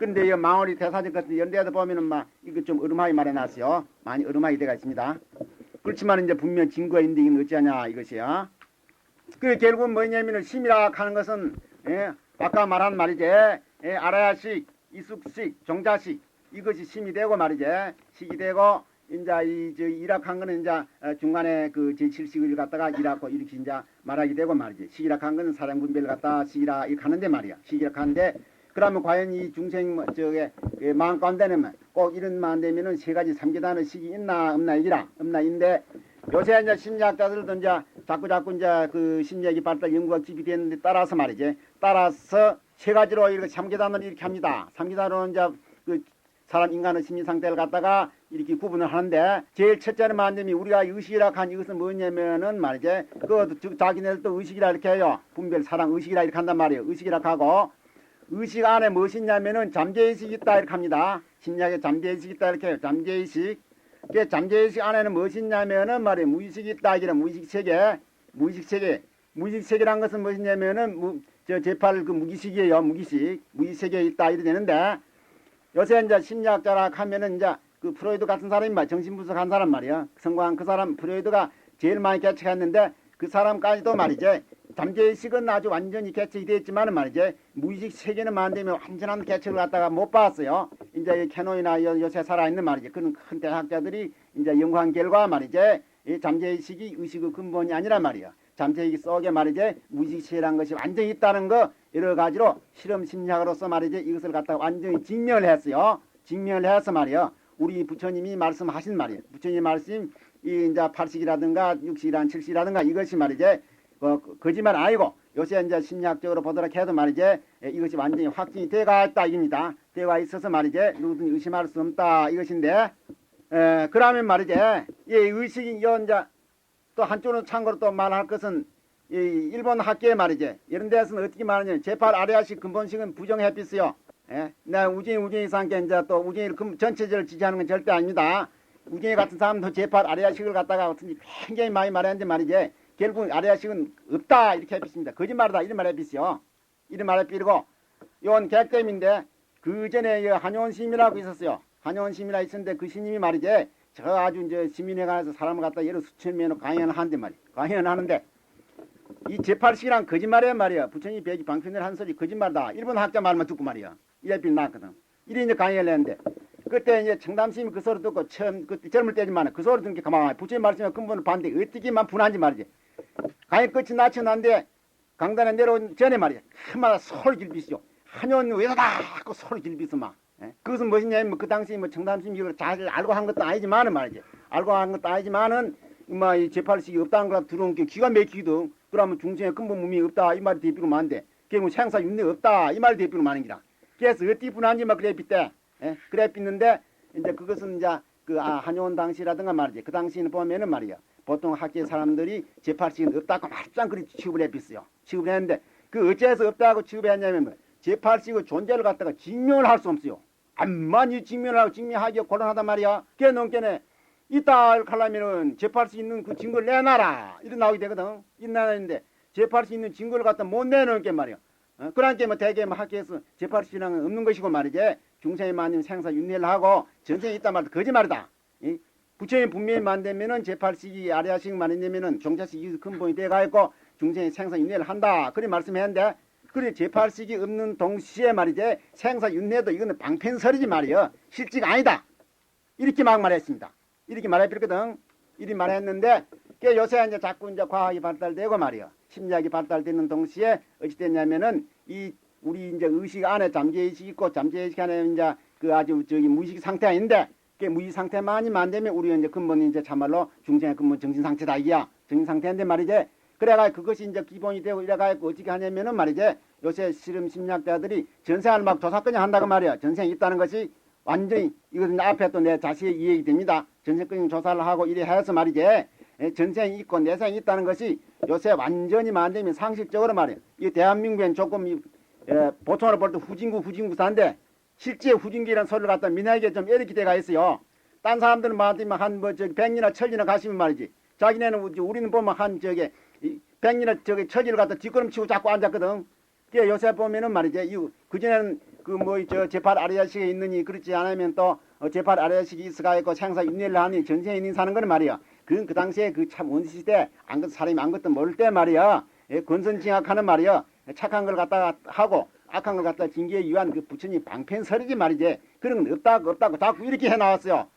근데 이 망월이 대사적 같은 이런 데도 보면은 막 이거 좀 어름하게 말해놨어요. 많이 어름하게 돼가 있습니다. 그렇지만 이제 분명 증거가 있는데 이건 어찌하냐 이것이요. 그 결국은 뭐냐면은 심이라 하는 것은 아까 말한 말이지 아라야식, 이숙식, 정자식 이것이 심이 되고 말이지 식이 되고 이제 일학한 거는 이제 중간에 그 제7식을 갖다가 일학고 이렇게 이제 말하게 되고 말이지 식이락한 거는 사람 분별을 갖다 식이라 이렇게 하는데 말이야 식이락하는데 그러면 과연 이 중생 저게 마음 가운데는 꼭 이런 마음 되면은 세 가지 삼계단의 식이 있나 없나 이기라 없나 인데 요새 이제 심리학자들도 이제 자꾸 이제 그 심리학이 발달 연구가 집이되는데 따라서 말이지 따라서 세 가지로 이렇게 삼계단을 이렇게 합니다. 삼계단으로 이제 그 사람 인간의 심리 상태를 갖다가 이렇게 구분을 하는데 제일 첫째는 만점이 우리가 의식이라 한 이것은 뭐냐면은 말이지 그 자기네들도 의식이라 이렇게 해요. 분별 사랑 의식이라 이렇게 한단 말이에요. 의식이라 하고 의식 안에 무엇이 있냐면은 잠재의식이 있다 이렇게 합니다. 심리학에 잠재의식이 있다 이렇게 해요. 잠재의식. 그 잠재의식 안에는 무엇이 있냐면은 말이에요. 무의식이 있다 이게 무의식 세계. 무의식 세계. 무의식 세계란 것은 무엇이냐면은 제8 그 무기식이에요. 무기식. 무의식 세계에 있다 이래 되는데 요새 이제 심리학자라 하면은 이제 그 프로이드 같은 사람이 말 정신분석한 사람 말이야. 성공한 그 사람 프로이드가 제일 많이 개척했는데 그 사람까지도 말이지 잠재의식은 아주 완전히 개척이 됐지만은 말이지 무의식 세계는 만들면 완전한 개척을 갖다가 못 봤어요. 이제 캐논이나 요새 살아있는 말이지 그런 큰 대학자들이 이제 연구한 결과 말이지 이 잠재의식이 의식의 근본이 아니란 말이야. 잠재의식 속에 말이지 무의식 세계라는 것이 완전히 있다는 거 여러 가지로 실험 심리학으로서 말이지 이것을 갖다가 완전히 증명을 했어요. 증명을 해서 말이야. 우리 부처님이 말씀하신 말이에요. 부처님 말씀 이 이제 8식이라든가 6식이라든가 7식이라든가 이것이 말이지 거짓말 아니고 요새 이제 심리학적으로 보도록 해도 말이지 이것이 완전히 확증이 되어가 있다 이겁니다. 되어가 있어서 말이지 누구든지 의심할 수 없다 이것인데 그러면 말이지 이 의식이 이제 또 한쪽으로 참고로 또 말할 것은 이 일본 학계에 말이지 이런 데서는 어떻게 말하냐면 제8 아래아식 근본식은 부정햇빛이요. 나 우진이 상께 이제 또 우진이를 전체적으로 지지하는 건 절대 아닙니다. 우진이 같은 사람도 제8 아래아식을 갖다가 어떤지 굉장히 많이 말했는데 말이지 결국 아래아식은 없다 이렇게 해빛입니다. 거짓말이다 이런 말 해빛이요. 이런 말 해빛이고 이건 객댐인데 그 전에 한효원 스님이라고 있었어요. 한효원 스님이라 있었는데 그 스님이 말이지 저 아주 이제 시민회 관에서 사람을 갖다 여러 수천 명으로 강연을 하는데 말이야. 강연을 하는데 이 제8식이란 거짓말이란 말이야. 부처님이 배지 방편을 한 소리 거짓말이다. 일본 학자 말만 듣고 말이야. 이래 빌 나왔거든. 이래 이제 강연을 했는데 그때 이제 청담스님이 그 소리 듣고 처음 그때 젊을 때지만 그 소리 듣는 게 가만히 부처님 말씀에 근본을 봤는데 어떻게만 분한지 말이지. 강연 끝이 나쳐났는데 강단에 내려온 전에 말이야. 한마다 소리 길비시죠. 한yon 외다다 하고 소리 길비서 막. 그것은 무엇이냐면 그 당시 뭐 청담스님이 이걸 잘 알고 한 것도 아니지만은 말이지. 알고 한 것도 아니지만은 이 제8식이 없다는 걸 들어온 게 기가 막히거든. 그러면 중생의 근본 몸이 없다 이 말이 대비로 많은데 결국 생사 윤회 없다 이 말이 대비로 많은 기라. 그래서 어떻게 분한지 막 그래 빗대. 그래 빗는데 이제 그것은 이제 그 한효원 당시라든가 말이지. 그 당시에는 보면은 말이야. 보통 학계 사람들이 제8식은 없다고 말짱 그리 취급을 해빗어요. 취급을 했는데 그 어째서 없다고 취급했냐면 제8식의 존재를 갖다가 증명을 할 수 없어요. 암만이 증명하기 곤란하단 말이야. 그게 넘게네. 이따 하려면은 재팔 수 있는 그 증거를 내놔라. 이런 나오게 되거든. 이나라는데 재팔 수 있는 증거를 갖다 못 내놓은 게 말이야. 그러니까 뭐 대개 뭐 학교에서 재팔 수 있는 없는 것이고 말이지. 중생이 만님 생사 윤회를 하고 전생에 있단 말도 거짓말이다. 부처님 분명히 만들면은 제8식이 아래아식 만들면은 종자식이 근본이 돼가 있고 중생이 생사 윤회를 한다. 그래 말씀했는데 그래 제8식이 없는 동시에 말이지 생사 윤회도 이거는 방편설이지 말이야. 실제가 아니다. 이렇게 막 말했습니다. 이렇게 말해버렸거든. 이렇게 말했는데 요새 이제 자꾸 이제 과학이 발달되고 말이야. 심리학이 발달되는 동시에 어찌 됐냐면은 우리 이제 의식 안에 잠재의식 있고 잠재의식 안에 이제 그 아주 무의식 상태가 있는데 그 무의식 상태만이 만되면 우리 이제 근본이 이제 참말로 중생의 근본 정신 상태다 이야. 정신 상태인데 말이지. 그래가 그것이 이제 기본이 되고 이래가지고 어떻게 하냐면은 말이지. 요새 실험 심리학자들이 전생을 막 조사건이 한다고 말이야. 전생이 있다는 것이 완전히 이것은 앞에 또 내 자세히 이해가 됩니다. 전생권 조사를 하고 이래 해서 말이지. 전생이 있고 내생이 있다는 것이 요새 완전히 만들면 상식적으로 말이야. 이 대한민국엔 조금 보통으로 볼 때 후진국사인데 실제 후진국이라는 소리를 갖다 민하게 좀 이렇게 돼가 있어요. 딴 사람들은 말하면 한 뭐 저기 100리나 1000리나 가시면 말이지. 자기네는 우리는 보면 한 저기 100리나 저기 1000리를 갖다 뒷걸음 치고 자꾸 앉았거든. 요새 보면은 말이지. 그전에는 그 뭐 저 재팔 아래자식이 있느니 그렇지 않으면 또 재팔 아래자식이 있어가 있고 생사 윤회를 하니 전생에 있는 사는 거는 말이야. 그 당시에 그 참 원시 시대 안 사람이 아무것도 모를 때 말이야. 권선징악하는 말이야. 착한 걸 갖다가 하고 악한 걸 갖다가 징계에 유한 그 부처님 방편설이지 말이지. 그런 건 없다고 자꾸 이렇게 해 나왔어요.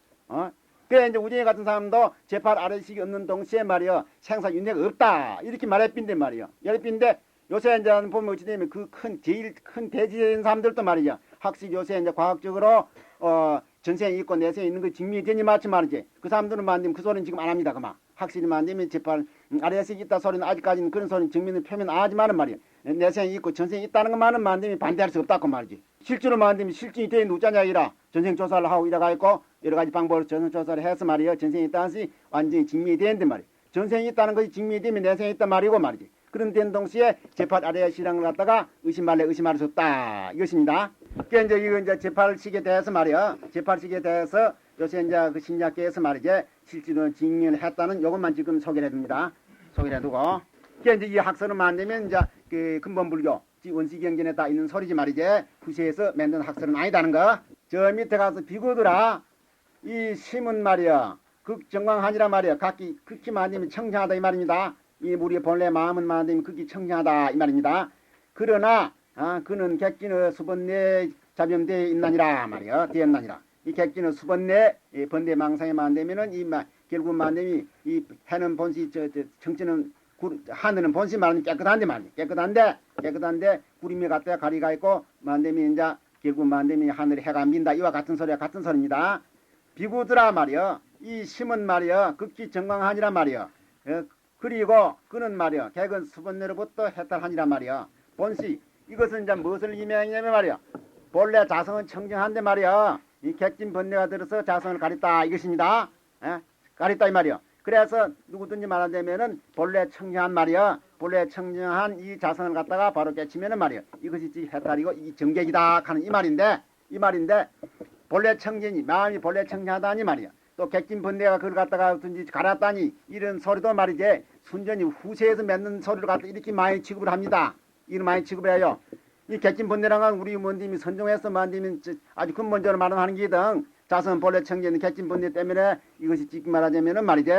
그래 이제 우정희 같은 사람도 재팔 아래식이 없는 동시에 말이야 생사 윤회가 없다 이렇게 말해빈데 말이야. 열빈데 요새 이제 보면 어찌 되면 그 제일 큰 대지된 사람들도 말이야. 확실히 요새 이제 과학적으로 전생에 있고 내생에 있는 거 증명이 되니 마치 말이지. 그 사람들은 만되면 그 소리는 지금 안 합니다. 그만. 확실히 만되면 재팔 아래식이 있다 소리는 아직까지는 그런 소리는 증명을 표면 안 하지만은 말이야. 내생에 있고 전생에 있다는 것만은 만되면 반대할 수 없다고 말이지. 실제로 만되면 실증이 되는 우자냐이라 전생 조사를 하고 이래가 있고 여러 가지 방법으로 전생 조사를 해서 말이야. 전생에 있다는 것이 완전히 증명이 되는데 말이야. 전생에 있다는 것이 증명이 되면 내생에 있단 말이고 말이지. 그런 된 동시에 재팔 아래의 신앙을 갖다가 의심할래 의심할 수 없다 이것입니다. 그러니까 이제 이거 이제 재팔식에 대해서 말이야. 재팔식에 대해서 요새 이제 그 신약계에서 말이지 실제로 증명을 했다는 요것만 지금 소개를 해둡니다. 소개를 해두고. 그러니까 이제 이 학설은 만되면 이제 그 근본불교 원시경전에 다 있는 소리지 말이지. 후세에서 만든 학설은 아니다는 거. 저 밑에 가서 비고들아 이 심은 말이야. 극정광하니라 말이야. 각기 극히 만되면 청정하다 이 말입니다. 이 우리의 본래 마음은 만되면 극히 청정하다 이 말입니다. 그러나 그는 객진의 수번 내에 잡염되어 있나니라 말이야. 되었나니라. 이 객진의 수번 내 번대 망상에 만되면은 결국 만됨이 이 해는 본시 청진은 하늘은 본시 말하면 깨끗한데 말이야. 깨끗한데 구름이 갖다 가리가 있고 만됨이 이제 결국 만됨이 하늘에 해가 안 빈다. 이와 같은 소리와 같은 소리입니다. 비구들아 말이야. 이 심은 말이야. 극히 정광하니라 말이야. 그리고 그는 말이야. 객은 수번내로부터 해탈하니라 말이야. 본시 이것은 이제 무엇을 의미하냐면 말이야. 본래 자성은 청정한데 말이야. 이 객진 번뇌가 들어서 자성을 가렸다 이것입니다. 가렸다 이 말이야. 그래서 누구든지 말하자면은 본래 청정한 말이야. 본래 청정한 이 자성을 갖다가 바로 깨치면은 말이야. 이것이 해탈이고 이 정객이다 하는 이 말인데 본래 청정이 마음이 본래 청정하다니 말이야. 또 객진 번뇌가 그걸 갖다가 어떤지 갈았다니 이런 소리도 말이지 순전히 후세에서 맺는 소리를 갖다 이렇게 많이 취급을 합니다. 이런 많이 취급을 해요. 이 객진 번뇌랑은 우리 뭔님이 선종해서 만들면 아주 근본적으로 말하는 게등 자성 본래 청정은 객진 번뇌 때문에 이것이 지금 말하자면은 말이지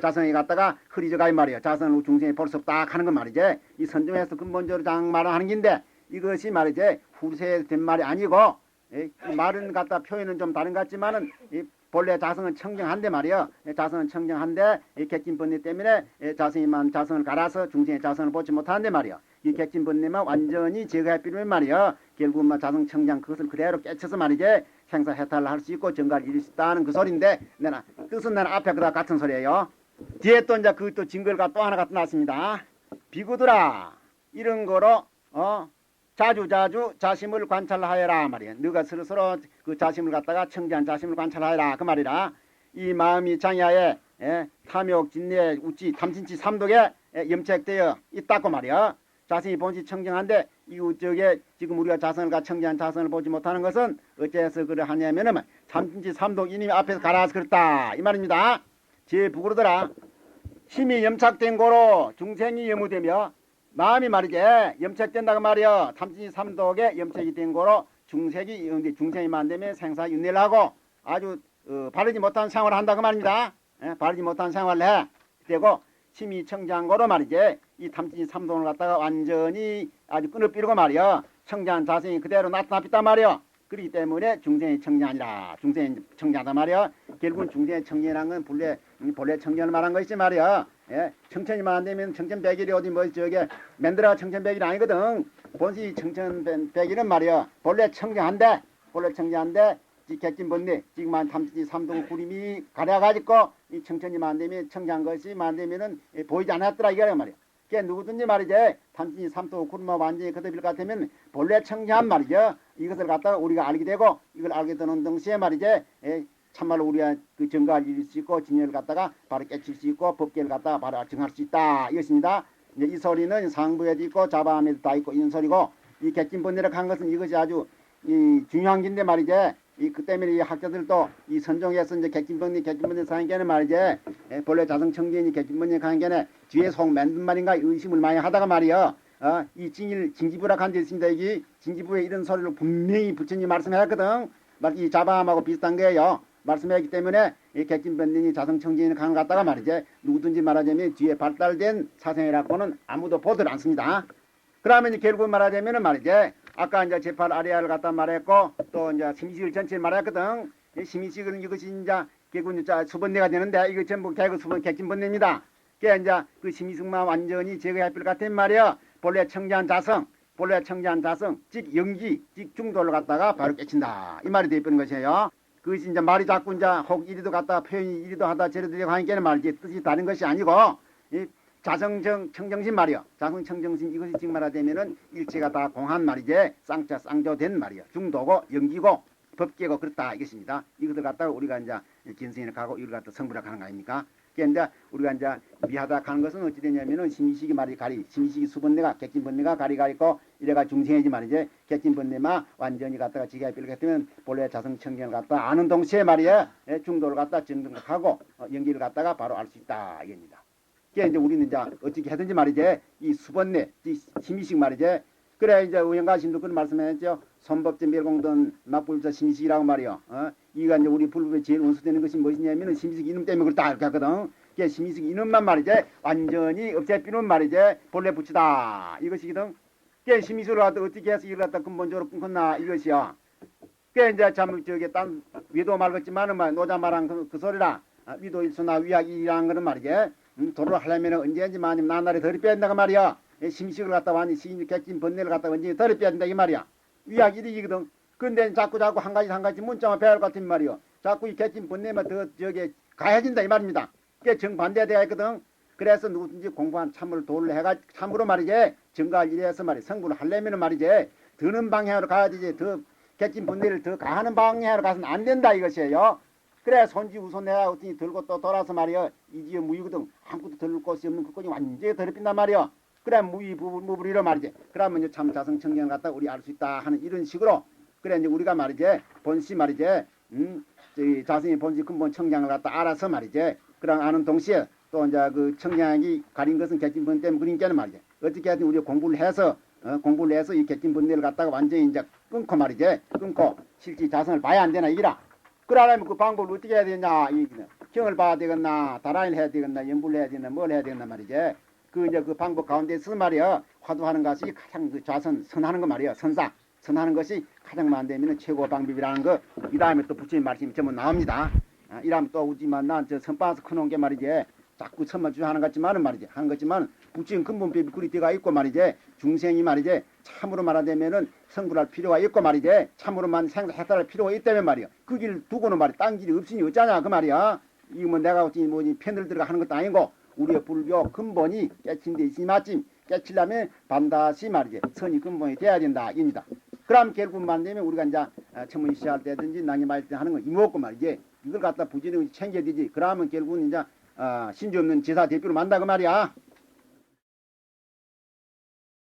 자성에 갖다가 흐리져가 이 말이야. 자성을 중생에 볼 수 없다 하는 건 말이지. 이 선종해서 근본적으로 장 말하는 긴데 이것이 말이지 후세에 된 말이 아니고 말은 갖다 표현은 좀 다른 것 같지만은 본래 자성은 청정한데 말이야. 자성은 청정한데 이 객진 번뇌 때문에 자성이만 자성을 갈아서 중생의 자성을 보지 못하는데 말이야. 이 객진 번뇌만 완전히 제거해 버리면 말이야. 결국 자성 청정 그것을 그대로 깨쳐서 말이지 생사 해탈을 할 수 있고 정가를 이룰 수 있다는 그 소리인데 뜻은 나는 앞에 그다 같은 소리예요. 뒤에 또 이제 그 또 증거가 또 하나 갖다 놨습니다. 비구들아 이런 거로 자주 자심을 관찰하여라 말이야. 너가 스스로 그 자심을 갖다가 청지한 자심을 관찰하여라 그 말이라. 이 마음이 장야에 탐욕, 진내, 우찌, 탐진치, 삼독에 염색되어 있다고 말이야. 자신이 본시 청정한데 이쪽에 지금 우리가 자성을 청정한 자성을 보지 못하는 것은 어째서 그래 하냐면은 탐진치, 삼독 이님이 앞에서 갈아서 그렇다 이 말입니다. 제 부그러더라. 힘이 염착된 고로 중생이 염무되며 마음이 말이지 염색된다고 말이여. 탐진치 삼독에 염색이 된 거로 중생이 만되면 생사 윤회를 하고 아주 바르지 못한 생활을 한다고 말입니다. 바르지 못한 생활을 해. 그리고 심히 청정한 거로 말이지 이 탐진치 삼독을 갖다가 완전히 아주 끊어삐르고 말이여. 청정한 자성이 그대로 나타나있단 말이여. 그렇기 때문에 중생이 청정하니라. 중생이 청정하다 말이여. 결국은 중생의 청정이라는 건 본래 청정을 말한 것이지 말이여. 청천이만 안 되면 청천백일이 어디 저게 만들어가 청천백일이 아니거든. 본시 청천백일은 말이야. 본래 청정한데 이 객진 번뇌 지금만 탐진치 삼동 구림이 가려가지고 이 청천이만 안 되면 청정한 것이 안 되면은 보이지 않았더라 이거야 말이야. 그게 누구든지 말이지 탐진치 삼동 구림만 완전히 거듭일 것 같으면 본래 청정한 말이죠. 이것을 갖다가 우리가 알게 되고 이걸 알게 되는 동시에 말이지 참말로 우리가 그 정가를 이룰 수 있고 진열을 갖다가 바로 깨칠 수 있고 법계를 갖다가 바로 정할 수 있다 이것입니다. 이제 이 소리는 상부에도 있고 자바함에도 다 있고 이런 소리고 이 객진 번뇌라고 한 것은 이것이 아주 중요한 긴데 말이지. 그 때문에 이 학자들도 이 선종에서 이제 객진 번뇌 사는 게는 말이지 본래 자성 청진이 객진 번뇌 가는 게는 뒤에 속 만든 말인가 의심을 많이 하다가 말이야. 이 징기부라 한 데 있습니다. 여기 징기부에 이런 소리를 분명히 부처님 말씀하셨거든. 이 자방함하고 비슷한 거예요. 말씀했기 때문에 이 객진변론이 자성청진을 가는 것 같다가 말이지 누구든지 말하자면 뒤에 발달된 사생이라고는 아무도 보들 않습니다. 그러면 결국 말하자면은 말이지 아까 이제 제팔 아리아를 갖다 말했고 또 이제 심의식을 전체를 말했거든. 이 심의식은 이것이 이제 결국 이제 수번내가 되는데 이거 전부 개그 수번 객진번뇌입니다. 그게 이제 그 심의식만 완전히 제거할 필 같은 말이야. 본래 청지한 자성, 즉 연기, 즉 중도를 갖다가 바로 깨친다. 이 말이 되어버린 것이에요. 그것이 이제 말이 자꾸 이제 혹 이리도 갖다 표현이 이리도 하다 저리도 되고 하니까 말이지 뜻이 다른 것이 아니고 이 자성정 청정신 말이요. 자성청정신 이것이 지금 말하자면은 일체가 다 공한 말이지 쌍자 쌍조된 말이요. 중도고 연기고 법계고 그렇다 이것입니다. 이것을 갖다가 우리가 이제 긴승을 가고 이걸 갖다 성불을 하는 거 아닙니까? 그런데 우리가 이제 미하다 하는 것은 어찌 되냐면은 심의식이 말이 가리, 심의식이 수번뇌가 객진번뇌가 가리가 있고 이래가 중생이지 말이지 객진번뇌만 완전히 갖다가 지게 필요 같으면 본래 자성청정을 갖다 아는 동시에 말이야 중도를 갖다 증등하고 연기를 갖다가 바로 알 수 있다 이겁니다. 그게 이제 우리는 이제 어떻게 하든지 말이지 이 수번뇌, 이 심의식 말이지 그래 이제 의원가신도 그런 말씀했죠. 선법제 멸공돈 막불자 심의식이라고 말이요. 이가 이제 우리 불법에 제일 원수되는 것이 무엇이냐면은 심의식 이놈 때문에 그렇다 이렇게 하거든. 그게 심의식 이놈만 말이지 완전히 없애피는 말이지 본래 붙이다 이것이거든. 그게 심의식을 갖다 어떻게 해서 이걸 갖다 근본적으로 끊겠나 이것이요. 그게 이제 참 저기 딴 위도 말겠지만은 노자 말한 그 소리라 위도 일수나 위약이라는 거는 말이지 도를 하려면 언제든지 마님 나날에 덜이 뺀다고 말이야. 심식을 갖다 완전히 시인 객진 번뇌를 갖다 언제 덜이 빼야 된다 이 말이야. 위약 일이거든. 근데 자꾸 한 가지 문자만 배울 것 같은 말이요. 자꾸 이 객진 번뇌만 더 저기 가해진다 이 말입니다. 그게 정반대되어 있거든. 그래서 누구든지 공부한 참을 도를 해가 참으로 말이지 증가할 일에서 말이 성불을 하려면 말이지 드는 방향으로 가야 되지 더 객진 번뇌를 더 가하는 방향으로 가서는 안 된다 이것이에요. 그래 손지 우선 내가 어떻게 들고 또 돌아서 말이요 이지어 무이거든 아무것도 들을 곳이 없는 그 꼴이 완전히 더럽힌단 말이요. 그래 무부리로 말이지. 그러면 이제 참 자성청정을 갖다 우리 알 수 있다 하는 이런 식으로 그래 이제 우리가 말이지 본시 말이지 자성의 본시 근본 청량을 갖다 알아서 말이지 그랑 아는 동시에 또 이제 그 청량이 가린 것은 객진번 때문에 그러니까는 말이지 어떻게 하든 우리가 공부를 해서 이 객진번뇌를 갖다가 완전히 이제 끊고 말이지 끊고 실제 자성을 봐야 안 되나 이기라. 그러려면 그 방법을 어떻게 해야 되냐 이기는 경을 봐야 되겠나 다라일 해야 되겠나 연불 해야 되겠나 뭘 해야 되겠나 말이지. 그 이제 그 방법 가운데서 말이야 화두하는 것이 가장 그 좌선 선하는 거 말이야 선하는 것이 가장 많으면 최고 방법이라는 거. 이 다음에 또 부처님 말씀이 전부 나옵니다. 이러면 또 우지만 난 저 선방에서 커놓은 게 말이지 자꾸 선만 주하는 것 같지만은 말이지 하는 것지만 부처님 근본법이 그리 되가 있고 말이지 중생이 말이지 참으로 말하자면은 성불할 필요가 있고 말이지 참으로만 생각할 필요가 있다면 말이야 그 길 두고는 말이야 딴 길이 없으니 어쩌냐 그 말이야. 이거 뭐 내가 어찌 뭐니 편을 들어가 하는 것도 아니고 우리의 불교 근본이 깨친 데 있으니 마침 깨치려면 반드시 말이지 선이 근본이 돼야 된다 입니다. 그럼 결국만 되면 우리가 이제 천문이 시할 때든지 낭이 말 때 하는 거 이먹고 말이지 이걸 갖다 부지런히 챙겨야 되지. 그러면 결국은 이제 신주 없는 제사 대표로 만다 그 말이야.